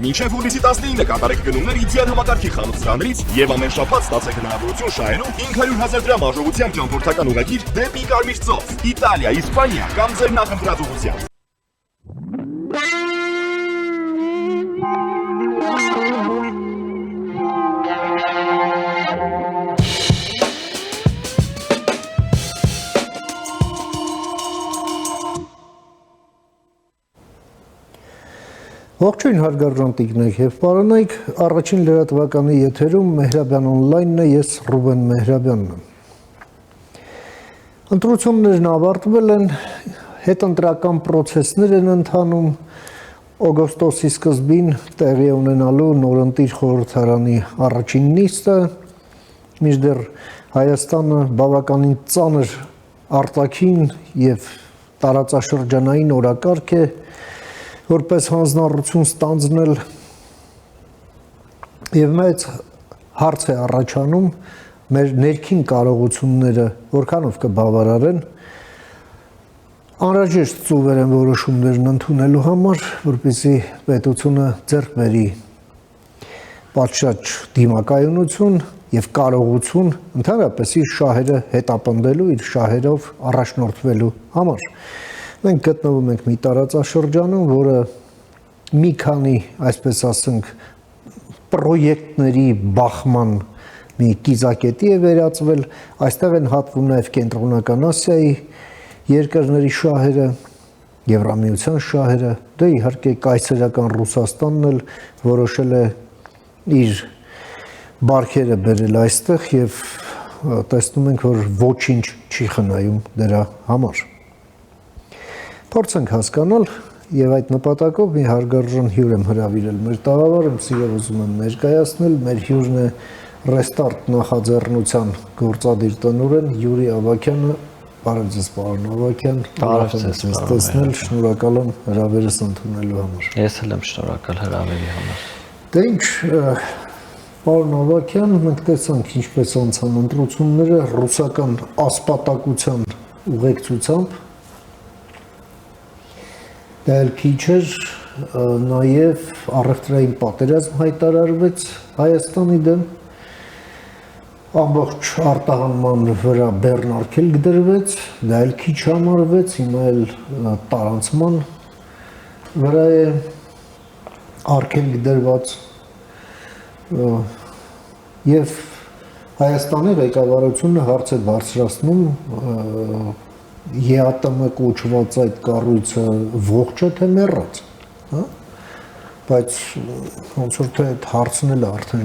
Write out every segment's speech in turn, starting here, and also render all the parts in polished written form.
Մինչև հուլիսի 19-ը կատարեք գնումներ Իդեալ համակարգի խանութներից եւ ամեն շաբաթ ստացեք հնարավորություն շահելու 500,000 դրամ արժողությամբ ճամփորդական ուղղագիր դեպի Կարմիր ծով, Իտալիա, Իսպանիա կամ ձեր նախընտրած ուղղությամբ։ Ողջույն հարգարժան տիկնիկ եւ պարոնայք, առաջին լրատվականի եթերում Մեհրաբյան օնլայնն է, ես Ռուբեն Մեհրաբյանն եմ։ Ընտրություններն ավարտվել են, հետընտրական պրոցեսներ են ընթանում, օգոստոսի սկզբին տեղի ունենալու նորընտիր խորհրդարանի առաջին նիստը, մինչդեռ Հայաստանը բավականին ծանր արտաքին եւ տարածաշրջանային օրակարգ է, որպես հանձնառություն ստանձնել եւ մեծ հարց է առաջանում մեր ներքին կարողությունները որքանով կբավարարեն անհրաժեշտ սուվերեն որոշումներն ընդունելու համար, որպեսզի պետությունը ձեռք բերի պատշաճ դիմակայունություն եւ կարողություն ընդհանրապես իր շահերը հետապնդելու, իր շահերով առաջնորդվելու համար։ Մենք գտնվում ենք մի տարածաշրջանում, որը մի քանի, այսպես ասենք, պրոյեկտների բախման մի կիզակետի է վերածվել, այստեղ են հատվում նաև Կենտրոնական Ասիայի երկրների շահերը, Եվրամիության շահերը, դե իհարկե կայսերական Ռուսաստանն էլ որոշել է իր բարքերը բերել այստեղ եւ տեսնում ենք, որ ոչինչ չի խնայում դրա համար։ Փորձենք հասկանալ եւ այդ նպատակով մի հարգարժան հյուր եմ հրավիրել մեր տաղավարը, սիրով ուզում եմ ներկայացնել, մեր հյուրն է Restart նախաձեռնության գործադիր տնօրեն Յուրի Ավագյանը, բարև ձեզ պարոն Ավագյան, բարև ձեզ տեսնել, շնորհակալ եմ հրավերս ընդունելու համար։ Ես էլ եմ շնորհակալ հրավերի համար։ Դե ինչ, պարոն Ավագյան, մենք տեսանք ինչպես անցան ընտրությունները ռուսական ասպատակության ուղեկցությամբ Դա էլ քիչ էր, նաև առևտրային պատերազմ հայտարարվեց Հայաստանի դեմ, ամբողջ արտահանման վրա բեռնարկել դրվեց, դա էլ քիչ համարվեց, հիմա էլ տարանցման վրա է արգելք դրված եւ Հայաստանի ղեկավարությունը հարց է բարձրացնում ԵԱՏՄ կոչված այդ կառույցը ողջ է թե մեռած, հա? Բայց ոնց որ թե այդ հարցն էլ արդեն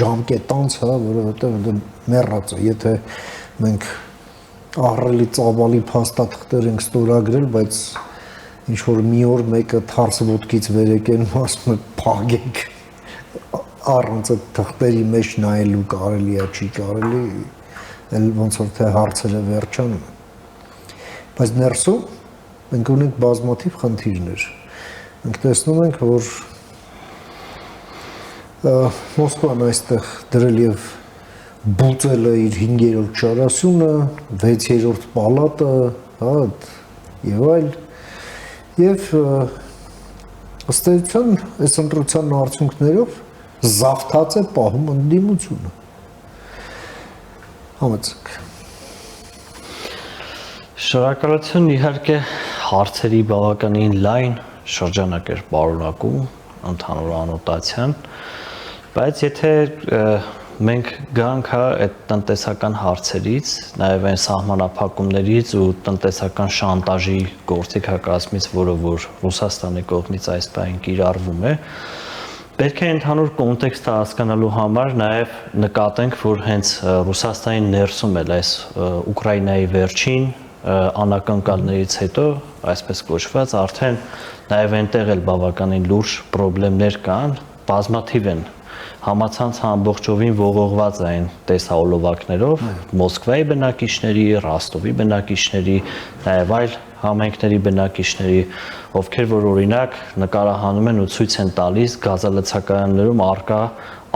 ժամկետ անց, հա, որովհետև դա մեռած է, եթե մենք ահռելի ծավալի փաստաթղթեր ենք ստորագրել, բայց ինչ որ մի օր մեկը թարս ոտքից վեր եկնում, ասում է փագենք առանց այդ թղթերի մեջ նայելու կարելի է, չի կարելի էլ ոնց որ թե հարցերը վերջանում բայց ներսում մենք ունենք բազմաթիվ խնդիրներ մենք տեսնում ենք որ Մոսկվան այստեղ դրել եւ բուծել է իր 5-րդ շարասյունը 6-րդ պալատը հա եւ այլ եւ ըստ էության այս ընտրության արդյունքներով զավթած է պահում ընդդիմությունը Համեցեք։ Շնորհակալություն իհարկե հարցերի բավականին լայն շրջանակ էր պարունակում ընդհանուր անոտացիան, բայց եթե մենք գանք այդ տնտեսական հարցերից, նաև այն սահմանափակումներից ու տնտեսական շանտաժի գործիքակազմից, որը որ Ռուսաստանի կողմից այս պահին կիրառվում է, Պետք է ընդհանուր կոնտեքստը հասկանալու համար նաև նկատենք, որ հենց Ռուսաստանի ներսում էլ այս Ուկրաինայի վերջին անակնկալներից հետո, այսպես կոչված, արդեն նաև այնտեղ էլ բավականին լուրջ խնդիրներ կան, բազմաթիվ են համացանց ամբողջովին ողողված այն տեսահոլովակներով Մոսկվայի բնակիչների, Ռոստովի բնակիչների, նաև այլ համայնքների բնակիչների, ովքեր որ օրինակ նկարահանում են ու ցույց են տալիս գազալցակայաններում արկա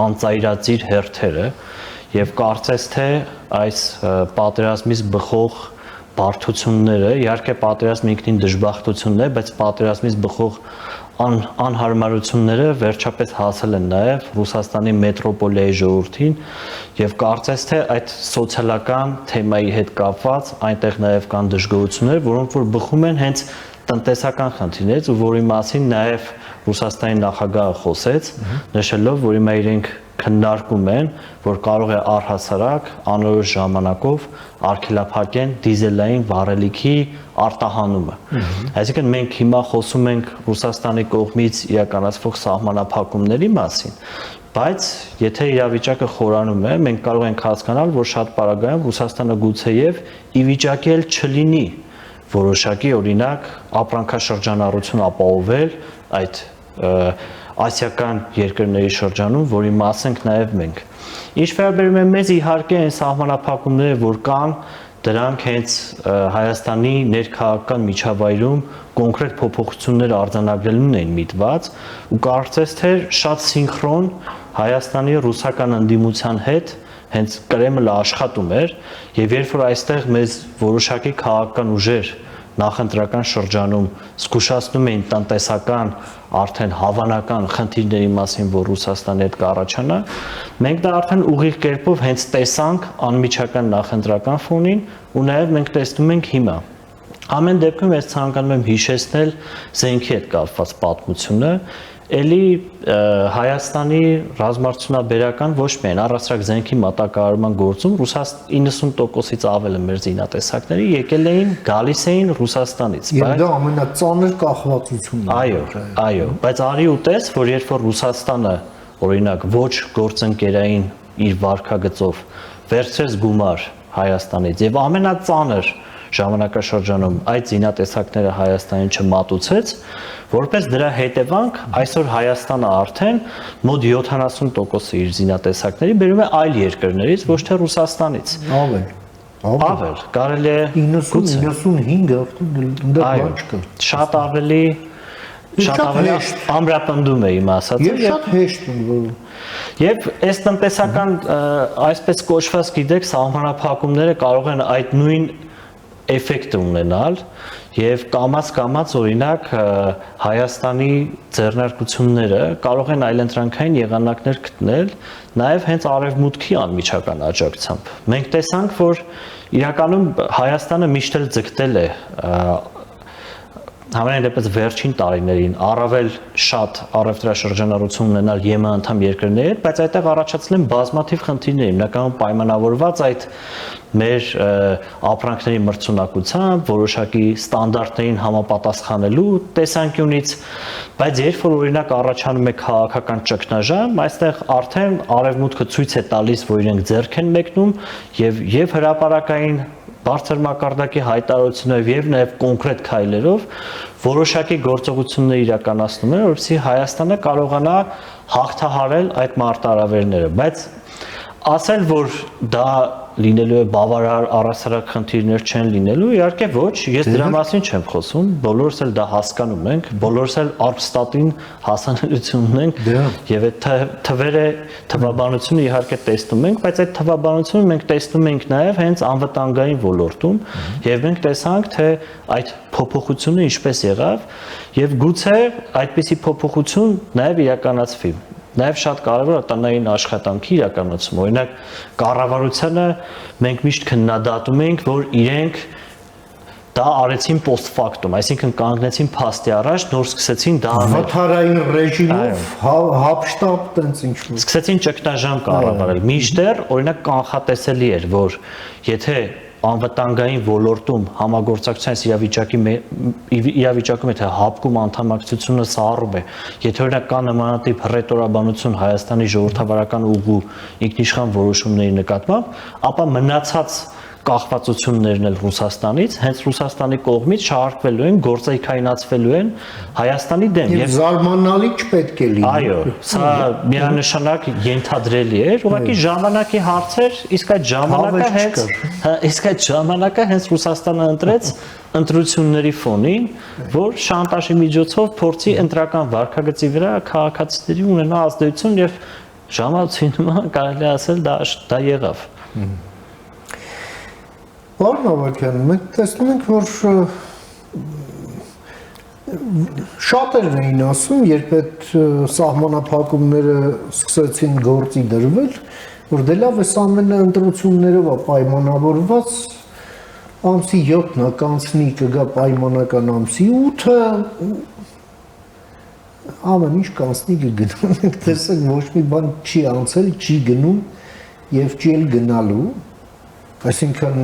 անծայրածիր հերթերը եւ կարծես թե այս պատերազմից բխող բարդությունները, իհարկե պատերազմը ինքնին դժբախտությունն է, բայց պատերազմից բխող անհարմարությունները վերջապես հասել են նաև Ռուսաստանի մետրոպոլիայի ժողովրդին եւ կարծես թե այդ սոցիալական թեմայի հետ կապված այնտեղ նաև կան դժգոհություններ, որոնք որ բխում են հենց տնտեսական խնդիրներից ու որի մասին նաև Ռուսաստանի նախագահը խոսեց, նշելով, որ հիմա իրենք քննարկում են, որ կարող է առհասարակ անորոշ ժամանակով արգելափակեն դիզելային վառելիքի արտահանումը։ Այսինքն մենք հիմա խոսում ենք Ռուսաստանի կողմից իրականացվող սահմանափակումների մասին, բայց եթե իրավիճակը խորանում է, մենք կարող ենք հասկանալ, որ շատ պարագայում Ռուսաստանը գուցեև ի վիճակի էլ չլինի որոշակի օրինակ ապրանքաշրջանառություն ապահովել այդ ասիական երկրների շրջանում, որի մաս ենք նաև մենք։ Ինչ վերաբերում է մեզ, իհարկե այն սահմանափակումները, որ կան, դրանք հենց Հայաստանի ներքաղաքական միջավայրում կոնկրետ փոփոխություններ արձանագրելուն են միտված ու կարծես թե շատ սինխրոն Հայաստանի ռուսական ընդդիմության հետ հենց Կրեմլը աշխատում էր եւ երբ որ այստեղ մեզ որոշակի քաղաքական ուժեր նախընտրական շրջանում զգուշացնում էին տնտեսական արդեն հավանական խնդիրների մասին, որ Ռուսաստանի հետ կառաջանա, մենք դա արդեն ուղիղ կերպով հենց տեսանք անմիջական նախընտրական ֆոնին ու նաև մենք տեսնում ենք հիմա։ Ամեն դեպքում ես ցանկանում եմ հիշեցնել զենքի հետ կապված պատմությունը, Էլի Հայաստանի ռազմարտությունաբերական ոչ միայն առասարակ զենքի մատակարարման գործում 90%-ից ավելը մեր զինատեսակների եկել էին, գալիս էին Ռուսաստանից, բայց դա ամենածանր կախվածությունն է։ Այո, բայց արի ու տես, որ երբ որ Ռուսաստանը օրինակ ոչ գործընկերային իր վարկագծով վերցրեց գումար Հայաստանից եւ ամենածանր ժամանակաշրջանում այդ զինատեսակները Հայաստանին չմատուցեց, որպես դրա հետևանք այսօր Հայաստանը արդեն մոտ 70% իր զինատեսակների բերում է այլ երկրներից, ոչ թե Ռուսաստանից։ Ավել, կարելի է 90-95 դա բան չկա։ Շատ ավելի ամրապնդում է իմ ասածը։ Եվ շատ հեշտ ընկնում։ Եվ այս տնտեսական այսպես կոչված գիտեք սահմանափակումները կարող են այդ նույն էֆեկտը ունենալ եւ կամաց օրինակ Հայաստանի ձեռնարկությունները կարող են այլընտրանքային եղանակներ գտնել նաեւ հենց արևմուտքի անմիջական աջակցությամբ։ Մենք տեսանք, որ իրականում Հայաստանը միշտ էլ ձգտել է Համենայն դեպս վերջին տարիներին առավել շատ առևտրաշրջանառություն ունենալ ԵՄ անդամ երկրների հետ, բայց այդտեղ առաջացել են բազմաթիվ խնդիրներ, հիմնականում պայմանավորված այդ մեր ապրանքների մրցունակությամբ, որոշակի ստանդարտներին համապատասխանելու տեսանկյունից, բայց երբ որ օրինակ առաջանում է քաղաքական ճգնաժամ, այստեղ արդեն արևմուտքը ցույց է տալիս, որ իրենք ձեռք են մեկնում եւ հրապարակային բարձր մակարդակի հայտարարություններով եւ նաեւ կոնկրետ քայլերով որոշակի գործողություններ իրականացնում են, որովհետեւ Հայաստանը կարողանա հաղթահարել այդ մարտահրավերները, բայց ասել, որ դա լինելու է բավարար առասարակ խնդիրներ չեն լինելու, իհարկե ոչ, ես դրա մասին չեմ խոսում, բոլորս էլ դա հասկանում ենք, բոլորս էլ Արմստատին հասանելիություն ունենք եւ այդ թվերը թվաբանությունը իհարկե տեսնում ենք, բայց այդ թվաբանությունը մենք տեսնում ենք նաեւ հենց անվտանգային ոլորտում եւ մենք տեսանք, թե այդ փոփոխությունը ինչպես եղավ եւ գուցե այդպիսի փոփոխություն նաեւ իրականացվի Նաև շատ կարևոր է տնային աշխատանքի իրականացումը, օրինակ կառավարությանը մենք միշտ քննադատում ենք, որ իրենք դա արեցին post factum, այսինքն կանգնեցին փաստի առաջ, նոր սկսեցին դա անել։ Վթարային ռեժիմով հապշտապ տենց ինչ-որ։ Սկսեցին ճգնաժամ կառավարել։ Մինչդեռ օրինակ կանխատեսելի էր, որ եթե անվտանգային ոլորտում համագործակցության իրավիճակում եթե հապկում անդամակցությունը սառում է, եթե օրինակ կա նմանատիպ հռետորաբանություն Հայաստանի ժողովրդավարական ուղու ինքնիշխան որոշումների նկատմամբ, ապա մնացած կախվածություններն էլ Ռուսաստանից, հենց Ռուսաստանի կողմից շահարկվելու են, գործիքայնացվելու են Հայաստանի դեմ եւ զարմանալի չպետք է լինի։ Այո, սա միանշանակ ենթադրելի էր, ուղղակի ժամանակի հարցեր, իսկ այդ ժամանակը հենց Ռուսաստանը ընտրեց ընտրությունների ֆոնին, որ շանտաժի միջոցով փորձի ընտրական վարկագծի վրա քաղաքացիների ունենա ազդեցություն եւ ժամացույցի նման կարելի ասել դա եղավ։ Պարոն Ավագյան, մենք տեսնում ենք, որ Շատերն էին ասում, երբ այդ սահմանափակումները սկսեցին գործի դրվել, որ դե լավ էս ամենը ընտրություններով է պայմանավորված, ամսի 7-ն է կանցնի, կգա պայմանական ամսի 8-ը, ամեն ինչ կանցնի կգնում, եք տեսեք ոչ մի բան չի անցել, չի գնում եւ չի էլ գնալու, այսինքն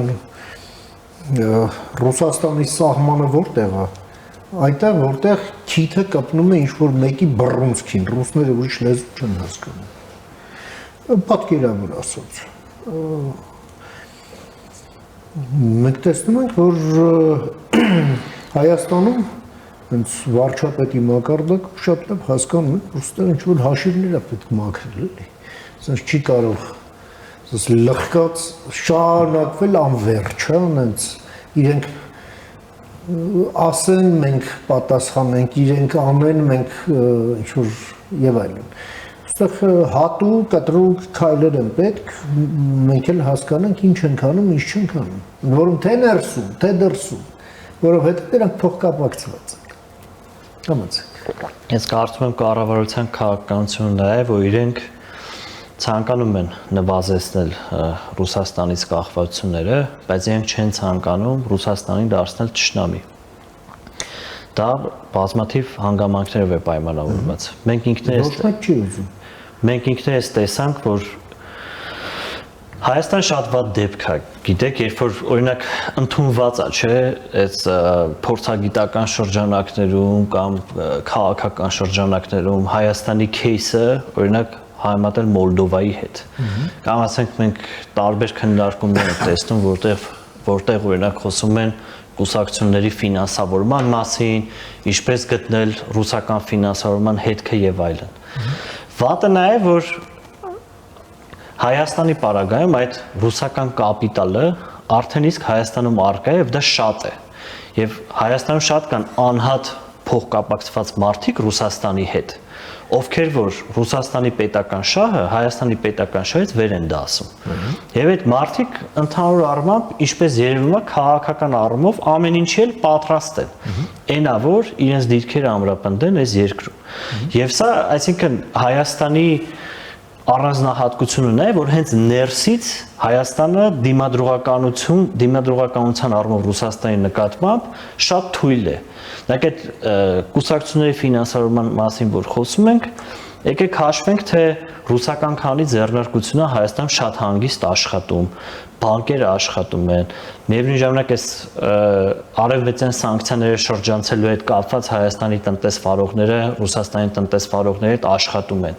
Ռուսաստանի սահմանը որտեղ է, այդտեղ որտեղ քիթը կպնում է ինչ-որ մեկի բռունցքին, ռուսները ուրիշ լեզու չեն հասկանում, պատկերավոր ասած, մենք տեսնում ենք, որ Հայաստանում հենց վարչապետի մակարդակը շատ լավ հասկանում են, ոստեղ ինչ-որ հաշիվներ է պետք մաքրել, էլի, ասենց չի կարող լղկած շարունակվել անվերջ, հենց իրենք ասեն, մենք պատասխանենք, իրենք անեն, մենք ինչ-որ եւ այլն։ Ոստեղ հատու, կտրուկ քայլեր են պետք, մենք էլ հասկանանք ինչ ենք անում, ինչ չենք անում, որում թե ներսում, թե դրսում, որովհետեւ դրանք փոխկապակցված են։ Ես կարծում եմ կառավարության քաղաքականությունն է, որ իրենք ցանկանում են նվազեցնել Ռուսաստանից կախվածությունները, բայց իրենք չեն ցանկանում Ռուսաստանին դարձնել թշնամի։ Դա բազմաթիվ հանգամանքներով է պայմանավորված։ Մենք ինքներս տեսանք, որ Հայաստան շատ վատ դեպք է, գիտեք, երբ որ օրինակ ընդունված է, չէ, այս փորձագիտական շրջանակներում կամ քաղաքական շրջանակներում Հայաստանի кейսը, օրինակ համեմատել Մոլդովայի հետ։ Կամ ասենք մենք տարբեր քննարկումներ ենք տեսնում, որտեղ օրինակ խոսում են կուսակցությունների ֆինանսավորման մասին, ինչպես գտնել ռուսական ֆինանսավորման հետքը եւ այլն։ Վատը նա է, որ Հայաստանի պարագայում այդ ռուսական կապիտալը արդեն իսկ Հայաստանում առկա է եւ դա շատ է։ Եվ Հայաստանում շատ կան անհատ փոխկապակցված մարդիկ Ռուսաստանի հետ, ովքեր որ Ռուսաստանի պետական շահը Հայաստանի պետական շահից վեր են դասում։ Եվ այդ մարդիկ ընդհանուր առմամբ, ինչպես երևում է, քաղաքական առումով ամեն ինչի էլ պատրաստ են։ Այնա որ իրենց դիրքերը ամրապնդեն այս երկրում։ Եվ սա, այսինքն Հայաստանի առանձնահատկությունն է, որ հենց ներսից Հայաստանը դիմադրողականության առումով Ռուսաստանի նկատմամբ շատ թույլ է։ Նայեք այդ կուսակցությունների ֆինանսավորման մասին, որ խոսում ենք, եկեք հաշվենք, թե ռուսական քանի ձեռնարկությունը Հայաստանում շատ հանգիստ աշխատում, բանկերը աշխատում են, միևնույն ժամանակ այս արևմտյան սանկցիաների շրջանցելու հետ կապված Հայաստանի տնտեսվարողները Ռուսաստանի տնտեսվարողների հետ աշխատում են։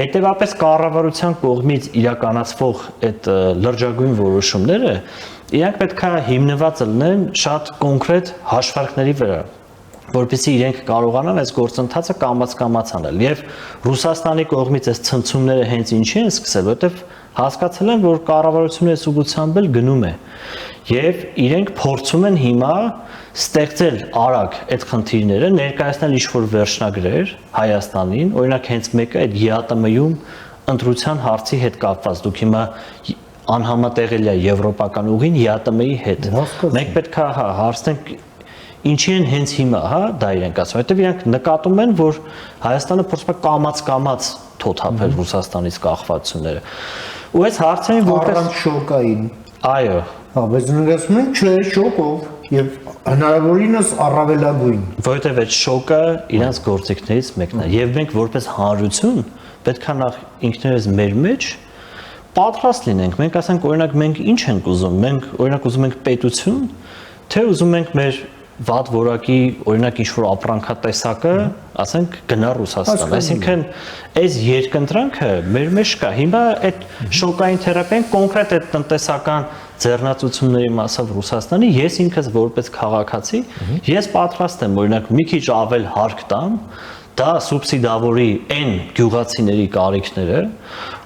Հետևաբար կառավարության կողմից իրականացվող այդ լրջագույն որոշումները իրանք պետք է հիմնված լինեն շատ կոնկրետ հաշվարկների վրա, որպեսզի իրենք կարողանան այս գործընթացը կամաց անել։ Եվ Ռուսաստանի կողմից այս ցնցումները հենց ինչի են սկսել, որտեղ հասկացել են, որ կառավարությունը այս ուղղությամբ էլ գնում է։ Եվ իրենք փորձում են հիմա ստեղծել արագ այդ խնդիրները, ներկայացնել ինչ-որ վերջնագրեր Հայաստանին, օրինակ հենց մեկը այդ ԵԱՏՄ-ում ընտրության հարցի հետ կապված։ Դուք հիմա անհամատեղելի է եվրոպական ուղին ԵԱՏՄ-ի հետ։ Մենք պետք է հարցնենք ինչի են հենց հիմա, դա իրենք ասում, հետև իրենք նկատում են, որ Հայաստանը փորձում է կամաց թոթափել Ռուսաստանից կախվածությունները։ Ու այս հարցերին որպես առանց շոկային։ Այո։ Հա, բայց նույնիսկ մենք չէ շոկով եւ հնարավորինս առավելագույն։ Որովհետեւ այդ շոկը իրանց գործիքներից մեկն է, եւ մենք որպես հանրություն պետք է նախ ինքներս մեր մեջ պատրաստ լինենք։ Մենք ասենք օրինակ մենք ինչ ենք ուզում, մենք օրինակ ուզում ենք պետություն, թե ուզում ենք մեր վատ որակի օրինակ ինչ-որ ապրանքատեսակը, ասենք, գնա Ռուսաստան։ Այսինքն, այս երկընտրանքը մեր մեջ կա։ Հիմա այդ շոկային թերապիան կոնկրետ այդ տնտեսական ձեռնարկությունների մասով Ռուսաստանի, ես ինքս որպես քաղաքացի, ես պատրաստ եմ օրինակ մի քիչ ավել հարկ տամ, դա սուբսիդավորի այն գյուղացիների կարիքները,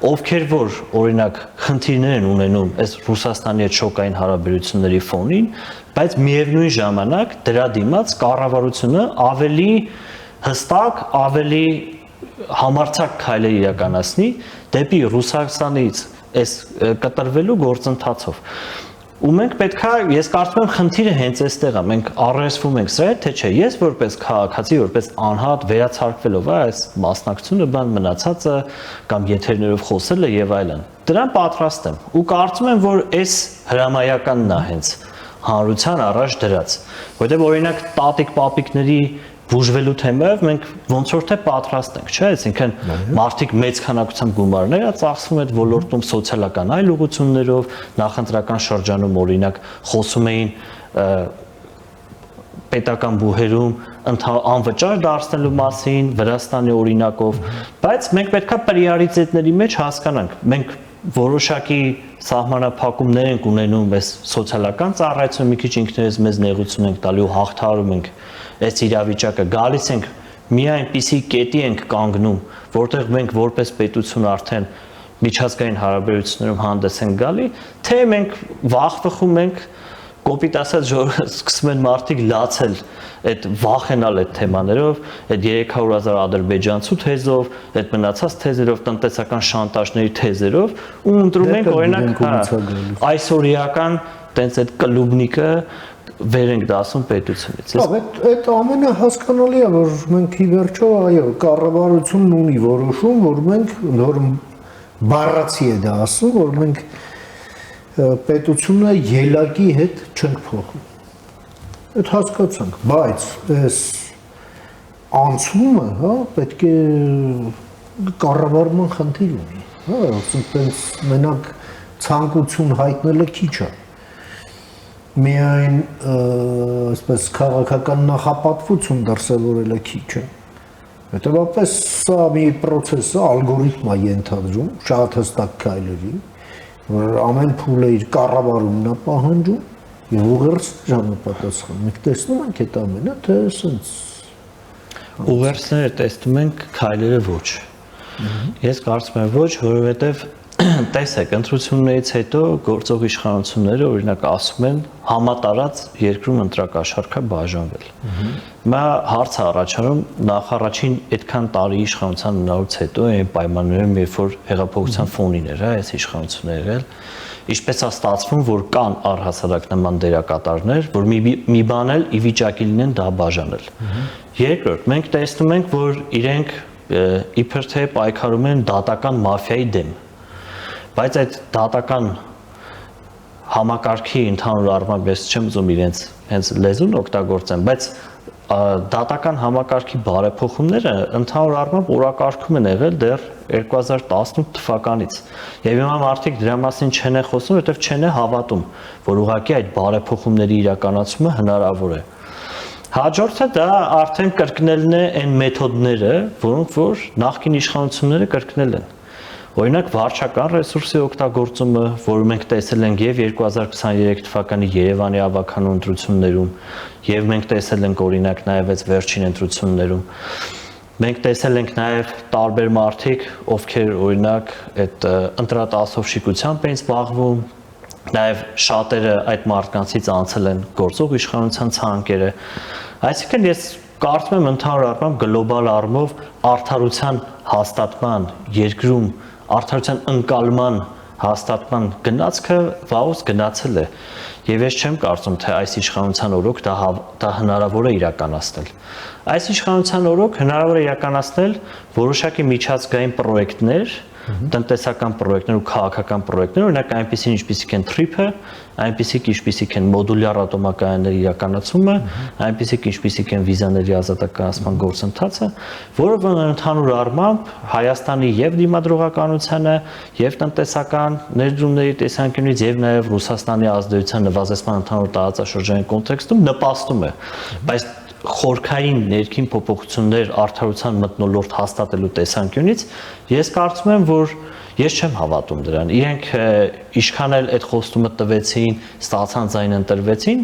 ովքեր որ օրինակ խնդիրներ են ունենում այս Ռուսաստանի հետ շոկային հարաբերությունների ֆոնին, բայց միևնույն ժամանակ դրա դիմաց կառավարությունը ավելի հստակ, ավելի համարձակ քայլեր իրականացնի դեպի Ռուսաստանից այս կտրվելու գործընթացով։ Ու մենք պետքա, ես կարծում եմ խնդիրը հենց այստեղ է, մենք առերեսվում ենք սրա հետ, թե չէ, ես որպես քաղաքացի, որպես անհատ վերացարկվելով այս մասնակցությունը բան մնացածը կամ եթերներով խոսելը եւ այլն։ Դրան պատրաստ եմ ու կարծում եմ, որ այս հրամայականն է հենց հանրության առաջ դրած, որտեղ օրինակ տատիկ-պապիկների բուժվելու թեմայով մենք ոնց որ թե պատրաստ ենք, չէ՞, այսինքն մարդիկ մեծ քանակությամբ գումարներ է ծախսվում այդ ոլորտում սոցիալական այլ ուղղություններով, նախընտրական շրջանում օրինակ խոսում էին պետական բուհերում անվճար դարձնելու մասին Վրաստանի օրինակով, բայց մենք պետքա պրիորիտետների մեջ հասկանանք, մենք որոշակի սահմանափակումներ ենք ունենում այս սոցիալական ծառայությունը մի քիչ ինքներս մեզ նեղություն ենք տալու հաղթահարում ենք այս իրավիճակը գալիս ենք մի այնպիսի կետի ենք կանգնում որտեղ մենք որպես պետություն արդեն միջազգային հարաբերություններում հանդես ենք գալի թե մենք վախվխում ենք կոպիտ ասած սկսում են մարդիկ լացել այդ վախենալ այդ թեմաներով, այդ 300,000 ադրբեջանցու թեզով, այդ մնացած թեզերով, տնտեսական շանտաժների թեզերով ու ընտրում ենք օրինակ այսօրիական տենց այդ կլուբնիկը վեր ենք դասում պետությունից։ Լավ, այդ ամենը հասկանալի է, որ մենք ի վերջո, այո, կառավարությունն ունի որոշում, որ մենք նոր բառացի է դա ասում, որ մենք պետությունը ելակի հետ չենք փոխում։ Այդ հասկացանք, բայց այս անցումը, հա, պետք է կառավարման խնդիր ունի, հա, ասենք մենակ ցանկություն հայտնելը քիչ է։ Միայն այսպես քաղաքական նախապատվություն դրսևորելը քիչ է։ Հետևաբար սա մի process է, ալգորիթմ է ենթադրում, շատ հստակ քայլերի, որ ամեն փուլը իր կառավարումն է պահանջում եւ ուղերձ ժամապատասխան։ Մենք տեսնում ենք այդ ամենը, թե սենց ուղերձները տեսնում ենք, քայլերը ոչ։ Ես կարծում եմ ոչ, որովհետեւ տեսեք, ընտրություններից հետո գործող իշխանությունները օրինակ ասում են համատարած երկրում ընտրակաշառքը բաժանվել։ Հիմա հարց է առաջանում նախարարին այդքան տարի իշխանության մնալուց հետո այն պայմաններում, երբ որ հեղափոխության ֆոնին էր, այս իշխանությունները եղել, ինչպես է ստացվում, որ կան առհասարակ նման դերակատարներ, որ մի բան էլ ի վիճակի լինեն դա բաժանել։ Երկրորդ, մենք տեսնում ենք, որ իրենք իբր թե պայքարում են դատական մաֆիայի դեմ։ Բայց այդ դատական համակարգի ընդհանուր առմամբ ես չեմ ուզում իրենց հենց լեզուն օգտագործեմ, բայց դատական համակարգի բարեփոխումները ընդհանուր առմամբ օրակարգում են եղել դեռ 2018 թվականից։ Եվ հիմա մարդիկ դրա մասին չեն խոսում, որովհետև չեն հավատում, որ ուղղակի այդ բարեփոխումների իրականացումը հնարավոր է։ Հաջորդը դա արդեն կրկնելն է այն մեթոդները, որոնք որ նախկին իշխանությունները կրկնել են։ Օրինակ վարչական ռեսուրսի օգտագործումը, որը մենք տեսել ենք եւ 2023 թվականի Երևանի ավականու ընտրություններում, եւ մենք տեսել ենք օրինակ նաեւ այս վերջին ընտրություններում։ Մենք տեսել ենք նաեւ տարբեր մարդիկ, ովքեր օրինակ այդ ընտրատասովշիկությամբ են զբաղվում, նաեւ շատերը այդ մարդկանցից անցել են գործող իշխանության ցանկերը։ Այսինքն ես կարծում եմ ընդհանուր առմամբ գլոբալ առումով արդարության հաստատման երկրում արդարության ընկալման հաստատման գնացքը վաղուց գնացել է եւ ես չեմ կարծում թե այս իշխանության օրոք դա հնարավոր է իրականացնել այս իշխանության օրոք հնարավոր է իրականացնել որոշակի միջազգային պրոյեկտներ տնտեսական պրոյեկտներ ու քաղաքական պրոյեկտներ օրինակ այնպիսին ինչպիսիք են TRIP-ը այնպիսիք ինչպիսիք են մոդուլյար ատոմակայանների իրականացումը այնպիսիք ինչպիսիք են վիզաների ազատականացման գործընթացը որը ընդհանուր առմամբ Հայաստանի եւ դիմադրողականությանը եւ տնտեսական ներդրումների տեսանկյունից եւ նաեւ Ռուսաստանի ազդեցության նվազեցման ընդհանուր տարածաշրջանային կոնտեքստում նպաստում է բայց խորքային ներքին փոփոխություններ արդարության մթնոլորտ հաստատելու տեսանկյունից ես կարծում եմ որ ես չեմ հավատում դրան իրենք ինչքան էլ այդ խոստումը տվեցին ստացան ձայն ընտրվեցին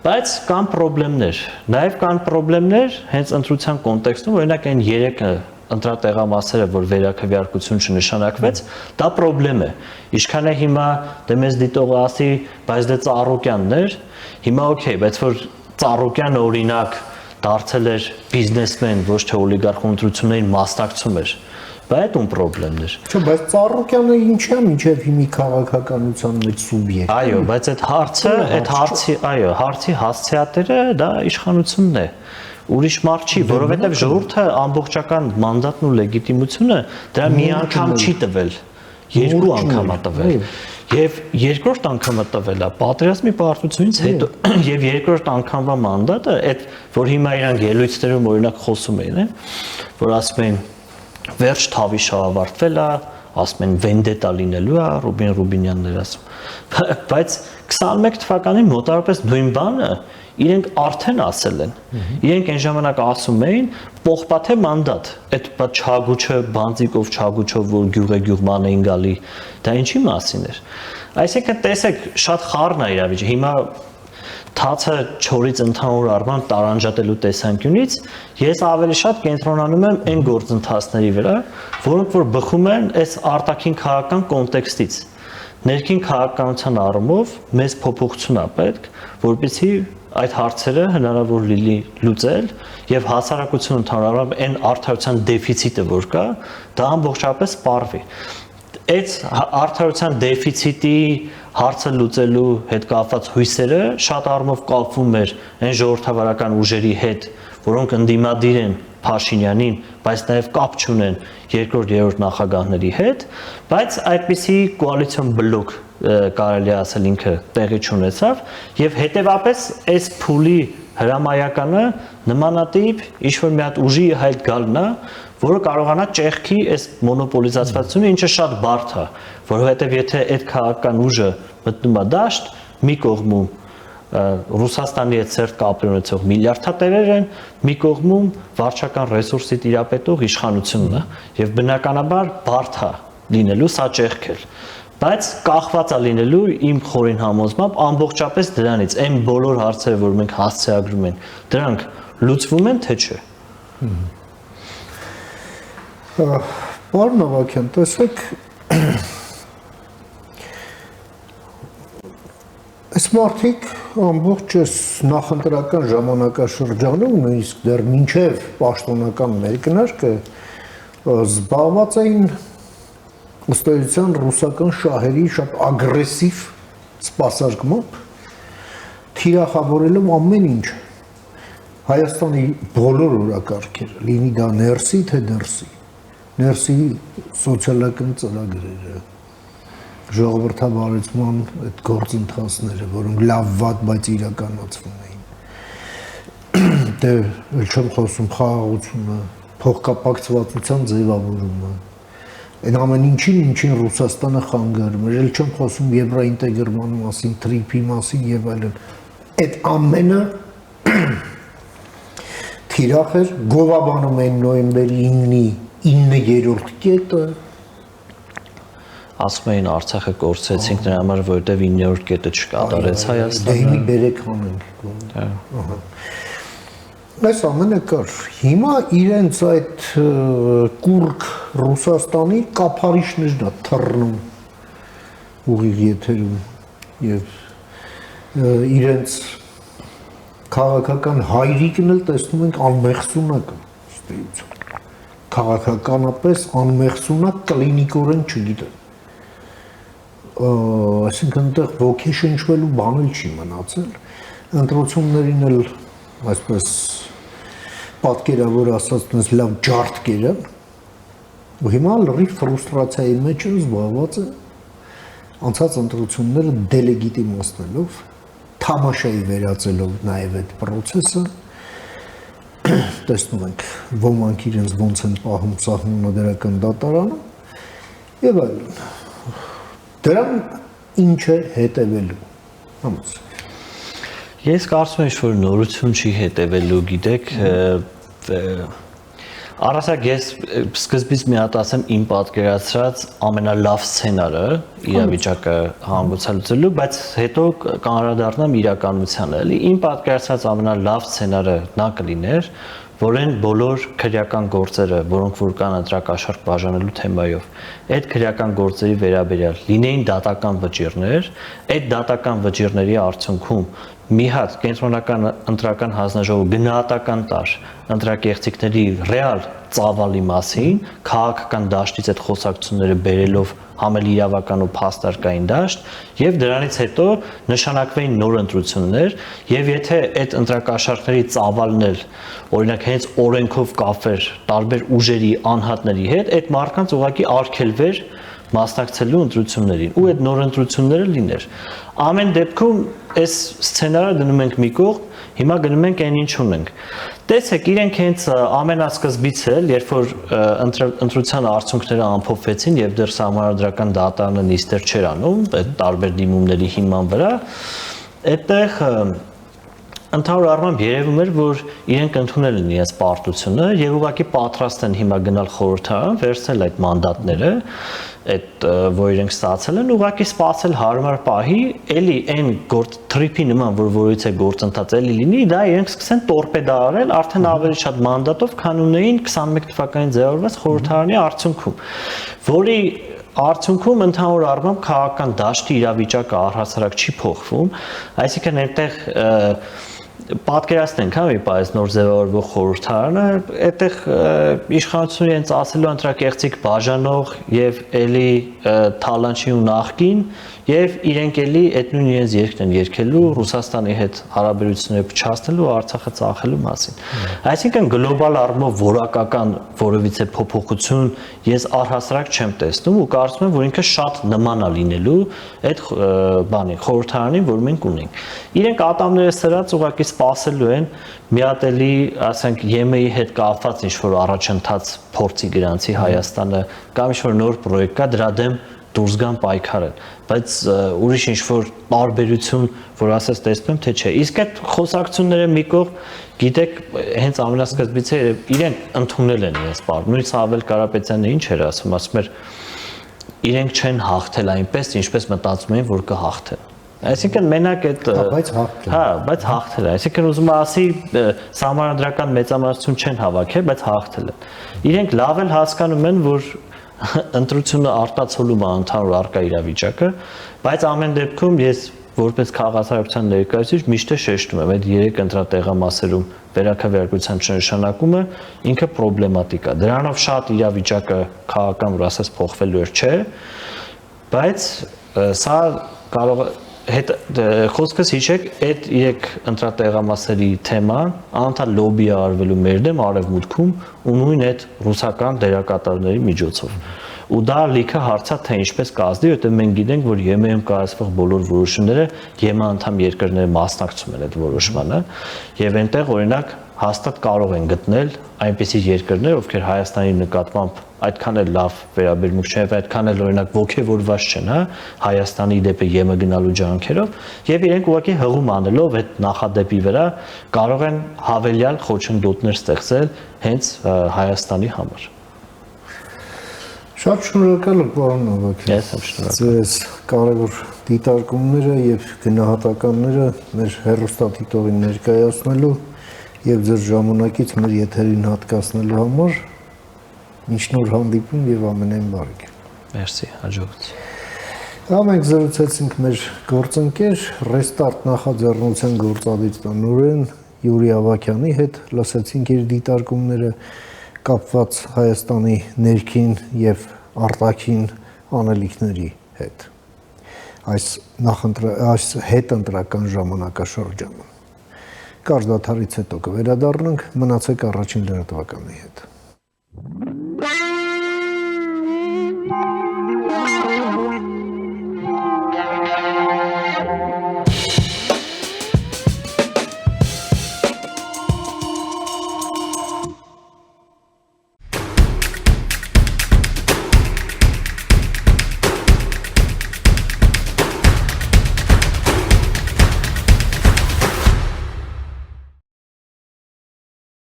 բայց կան խնդիրներ նաև կան խնդիրներ հենց ընտրության կոնտեքստում օրինակ այն 3-ը ընտրատեղամասերը որ վերաքվեարկություն չնշանակվեց դա խնդրեմ է ինչքան է հիմա դե մեզ դիտողը ասի բայց դե Ծառուկյանն էր հիմա օքեյ բայց որ Ծառուկյանը օրինակ դարձել էր բիզնեսմեն, ոչ թե օլիգարխ ընտրություններին մասնակցում էր։ Բայց ում խնդիրներ։ Չէ, բայց Ծառուկյանը ինչ է մինչև հիմի քաղաքականության մեջ սուբյեկտ։ Այո, բայց հարցի հասցեատերը դա իշխանությունն է։ Ուրիշ մարդ չի, որովհետև ժողովուրդը ամբողջական մանդատն ու լեգիտիմությունը դրա մի անգամ չի տվել, երկու անգամ է տվել։ Եվ երկրորդ անգամը տվել է պատերազմի պարտությունից հետո եւ երկրորդ անգամվա մանդատը, այդ որ հիմա իրանք ելույթներում օրինակ խոսում էին, որ ասում են վերջ թավիշը ավարտվել է, ասում են վենդետա լինելու է, Ռուբին Ռուբինյաններ ասում։ Բայց 21 թվականին մոտավորապես նույն բանը իրենք արդեն ասել են։ Իրենք այն ժամանակ ասում էին պողպաթե մանդատ, այդ չագուչը, բանձիկով չագուչով, որ գյուղ էին գալի, դա ինչի մասին էր։ Այսինքն տեսեք, շատ խառն է իրավիճակը։ Հիմա թացը չորից ընդհանուր առմամբ տարանջատելու տեսանկյունից ես ավելի շատ կենտրոնանում եմ այն գործընթացների վրա, որոնք որ բխում են այս արտաքին քաղաքական կոնտեքստից։ Ներքին քաղաքականության առումով մեծ փոփոխություն է պետք, որպեսզի այդ հարցերը հնարավոր լինի լուծել եւ հասարակությունը ընդհանրապես այն արդարության դեֆիցիտը, որ կա, դա ամբողջապես սպառվի։ Այդ արդարության դեֆիցիտի հարցը լուծելու հետ կապված հույսերը շատ առումով կապվում էր այն ժողովրդավարական ուժերի հետ, որոնք ընդդիմադիր են Փաշինյանին, բայց նաև կապ չունեն երկրորդ, երրորդ նախագահների հետ, բայց այդպիսի կոալիցիոն բլոկ կարելի է ասել ինքը տեղի չունեցավ եւ հետեւապես այս փուլի հրամայականը նմանատիպ ինչ-որ մի հատ ուժի հայտ գալն է, որը կարողանա ճեղքի այս մոնոպոլիզացվածությունը, ինչը շատ բարդ է, որովհետեւ եթե այդ քաղաքական ուժը մտնում է դաշտ, մի կողմում Ռուսաստանի հետ սերտ կապի ունեցող միլիարդատերեր են, մի կողմում վարչական ռեսուրսի տիրապետող իշխանությունն է եւ բնականաբար բարդ է լինելու սա ճեղքել։ Բայց կախված է լինելու իմ խորին համոզմամբ ամբողջապես դրանից, այն բոլոր հարցերը, որ մենք հասցեագրում ենք, դրանք լուծվում են թե չէ։ Պարոն Նավակյան, տեսեք, այս մարդիկ ամբողջ այս նախընտրական ժամանակաշրջանում, նույնիսկ դեռ մինչև պաշտոնական ներկնարկը զբաղված էին ըստ էության ռուսական շահերի շատ ագրեսիվ սպասարկմամբ, թիրախավորելով ամեն ինչ, Հայաստանի բոլոր օրակարգերը, լինի դա ներսի թե դրսի, ներսի սոցիալական ծրագրերը, ժողովրդավարեցման այդ գործընթացները, որոնք լավ վատ, բայց իրականացվում էին, դե էլ չեմ խոսում խաղաղությունը, փոխկապակցվածության ձևավորումը, այն ամեն ինչին Ռուսաստանը խանգարում էր, էլ չեմ խոսում եվրոինտեգրման մասին, թրիփի մասին եւ այլն, այդ ամենը թիրախ էր, գովաբանում են նոյեմբերի 9-րդ կետը, ասում էին Արցախը կորցրեցինք նրա համար, որովհետև 9-րդ կետը չկատարեց Հայաստանը։ Դե հիմա բերեք հանենք։ Այս ամենը կար։ Հիմա իրենց այդ կուրկ Ռուսաստանի կափարիչներն է թռնում ուղիղ եթերում եւ իրենց քաղաքական հայրիկն էլ տեսնում ենք անմեղսունակը, ստեյություն։ Քաղաքականապես անմեղսունակ կլինիկորեն չգիտեմ։ Այսինքն այնտեղ ոգեշնչվելու բան էլ չի մնացել։ Ընտրություններին էլ այսպես պատկերավոր ասած այնպես լավ ջարդկեր են։ Ու հիմա լրիվ ֆրուստրացիայի մեջ են զբաղված են անցած ընտրությունները դելեգիտիմացնելով, թամաշայի վերածելով նաև այդ process-ը, տեսնում ենք ոմանք իրենց ոնց են պահում սահմանադրական դատարանը եւ այլն։ Դրան ինչ է հետևելու։ Համոց։ Ես կարծում եմ, որ նորություն չի հետևելու, գիտեք, առասակ ես սկզբից մի հատ ասեմ իմ պատկերացրած ամենալավ սցենարը իրավիճակը հանգուցալուծելու, բայց հետո կանրադառնամ իրականությանը, էլի իմ պատկերացրած ամենալավ սցենարը նա կլիներ, որ այն բոլոր քրեական գործերը, որոնք որ կան ընտրակաշառք բաժանելու թեմայով, այդ քրեական գործերի վերաբերյալ լինեին դատական վճիռներ, այդ դատական վճիռների արդյունքում մի հատ կենտրոնական ընտրական հանձնաժողով գնահատական տար ընտրակեղծիքների ռեալ ծավալի մասին, քաղաքական դաշտից այդ խոսակցությունները բերելով համելի իրավական ու փաստարկային դաշտ եւ դրանից հետո նշանակվեին նոր ընտրություններ եւ եթե այդ ընտրակաշառքների ծավալն էլ օրինակ հենց օրենքով կապվեր տարբեր ուժերի անհատների հետ, այդ մարդկանց ուղղակի արգելվեր մասնակցելու ընտրություններին ու այդ նոր ընտրությունները լիներ։ Ամեն դեպքում այս սցենարը դնում ենք մի կողմ, հիմա գնում ենք այն ինչ ունենք։ Տեսեք, իրենք հենց ամենասկզբից էլ, երբ որ ընտրության արդյունքները ամփոփվեցին եւ դեռ Սահմանադրական դատարանը նիստեր չէր անում այդ տարբեր դիմումների հիման վրա, այդտեղ ընդհանուր առմամբ երևում էր, որ իրենք ընդունել են իրենց պարտությունը եւ ուղղակի պատրաստ են հիմա գնալ խորհրդարան, վերցնել այդ մանդատները, այդ որ իրենք ստացել են, ուղղակի սպասել հարմար պահի, էլի այն թրիփի նման, որ որից է գործընթաց էլի լինի, դա իրենք սկսեն տորպեդարել արդեն ավելի շատ մանդատով, քան ունեին 21 թվականին ձևավորված խորհրդարանի արդյունքում, որի արդյունքում ընդհանուր առմամբ քաղաքական դաշտի իրավիճակը առհասարակ չի փոխվում, այսինքն այնտեղ պատկերացնենք, հա, մի պայս նոր ձևավորվող խորհրդարանը, այդտեղ իշխանությունը իրենց ասելու ընտրակեղծիք բաժանող եւ էլի թալանչի ու նախկին եւ իրենք էլի այդ նույն իրենց երգն են երգելու Ռուսաստանի հետ հարաբերությունները փչացնելու, Արցախը ծախելու մասին։ Այսինքն գլոբալ առումով որակական որևիցե փոփոխություն ես առհասարակ չեմ տեսնում ու կարծում եմ, որ ինքը շատ նման է լինելու այդ բանի խորհրդարանին, որ մենք ունենք։ Իրենք ատամները սրած ուղղակի սպասելու են մի հատ էլի, ասենք, ԵՄ-ի հետ կապված ինչ-որ առաջընթաց փորձի գրանցի Հայաստանը կամ ինչ-որ նոր պրոյեկտ կա, դրա դեմ դուրս գան պայքարել, բայց ուրիշ ինչ-որ տարբերություն, որ ասես տեսնում, թե չէ։ Իսկ այդ խոսակցությունները մի կողմ, գիտեք, հենց ամենասկզբից է իրենք ընդունել են իրենց պարտ։ Նույնիսկ Սամվել Կարապետյանը ինչ էր ասում, ասում էր իրենք չեն հաղթել այնպես, ինչպես մտածում էին, որ կհաղթեն։ Այսինքն մենակ այդ բայց հաղթել է, այսինքն ուզում ասի սահմանադրական մեծամասնություն չեն հավաքել, բայց հաղթել են։ Իրենք լավ էլ հասկանում են, որ ընտրությունը արտացոլում է ընդհանուր առկա իրավիճակը, բայց ամեն դեպքում ես որպես քաղաքացիության ներկայացուցիչ միշտ շեշտում եմ այդ 3 ընտրատեղամասերում վերակավարկության չնշանակումը ինքը պրոբլեմատիկ է։ Դրանով շատ իրավիճակը քաղաքական որ ասած փոխվելու չէ, բայց սա կարող խոսքս հիշեք, այդ 3 ընտրատեղամասերի թեման անընդհատ լոբի է արվելու մեր դեմ արևմուտքում ու նույն այդ ռուսական դերակատարների միջոցով։ Ու դա լիքը հարցա թե ինչպես կազդի, որտեղ մենք գիտենք, որ ԵՄ-ում կայացվող բոլոր որոշումները ԵՄ անդամ երկրները մասնակցում են այդ որոշմանը, եւ այնտեղ օրինակ հաստատ կարող են գտնել այնպիսի երկրներ, ովքեր Հայաստանի նկատմամբ այդքան էլ լավ վերաբերմունք չեն, այդքան էլ օրինակ ողջևորված չեն, հա, Հայաստանի դեպի ԵՄ գնալու ջանքերով, եւ իրենք ուղղակի հղում անելով այդ նախադեպի վրա կարող են հավելյալ խոչընդոտներ ստեղծել հենց Հայաստանի համար։ Շատ շնորհակալ եմ, պարոն Նովակյան։ Ես եմ շնորհակալ։ Ձեզ կարևոր դիտարկումները եւ գնահատականները մեր հեռուստադիտողին ներկայացնելու եւ ձեր ժամանակից մեր եթերին հատկացնելու համար մինչ նոր հանդիպում եւ ամենայն բարիք։ Մերսի, հաջողություն։ Մենք զրուցեցինք մեր գործընկեր Restart նախաձեռնության գործադիր տնօրեն Յուրի Ավագյանի հետ, լսեցինք իր դիտարկումները կապված Հայաստանի ներքին եւ արտաքին անելիքների հետ։ Այս հետընտրական ժամանակաշրջանում։ Կարճ դադարից հետո կվերադառնանք, մնացեք առաջին լրատվականի հետ։